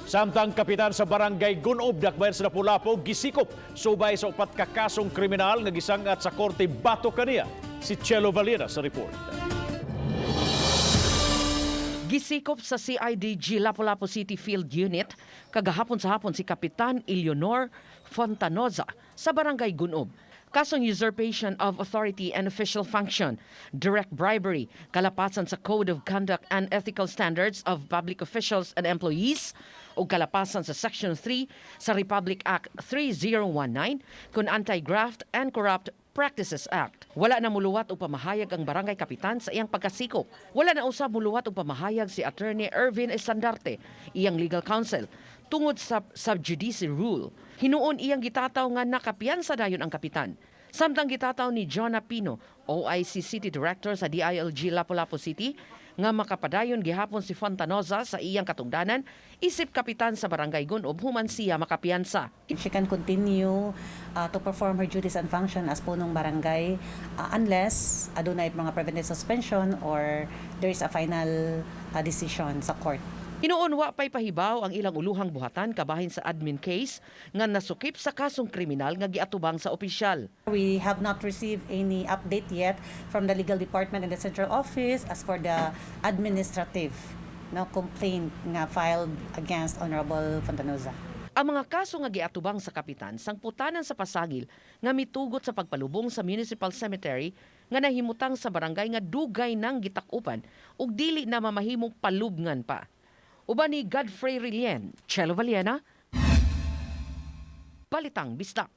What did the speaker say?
Samtang kapitan sa barangay Gunob, dakbayan sa Lapu-Lapu, gisikop subay sa upat ka kasong kriminal nga gisangat sa korte batok kaniya. Si Chelo Valera sa report. Gisikop sa CIDG Lapu-Lapu City Field Unit kagahapon sa hapon si Kapitan Eleanor Fontanoza sa barangay Gunob. Kasong usurpation of authority and official function, direct bribery, kalapasan sa Code of Conduct and Ethical Standards of Public Officials and Employees, o kalapasan sa Section 3 sa Republic Act 3019 kung Anti-Graft and Corrupt Practices Act. Wala na muluwat o pamahayag ang barangay kapitan sa iyang pagkasikop. Wala na usab muluwat o pamahayag si Attorney Ervin Estandarte, iyang legal counsel, tungod sa subjudice rule. Hinuon iyang gitataw nga nakapiyansa dayon ang kapitan. Samtang gitataw ni Jonah Pino, OIC City Director sa DILG Lapu-Lapu City, nga makapadayon gihapon si Fontanoza sa iyang katungdanan, isip kapitan sa barangay Gunob human siya makapiyansa. She can continue to perform her duties and function as punong barangay unless adunay mga preventive suspension or there is a final decision sa court. Hinuon wa pay pahibaw ang ilang uluhang buhatan kabahin sa admin case nga nasukip sa kasong kriminal nga giatubang sa opisyal. We have not received any update yet from the legal department in the central office as for the administrative complaint nga filed against Honorable Fontanoza. Ang mga kaso nga giatubang sa kapitan sangputanan sa pasagil nga mitugot sa pagpalubong sa municipal cemetery nga nahimutang sa barangay nga dugay nang gitakupan ug dili na mamahimong palubngan pa. Uban ni Godfrey Rilien, Chelo Valera, Balitang Bisdak.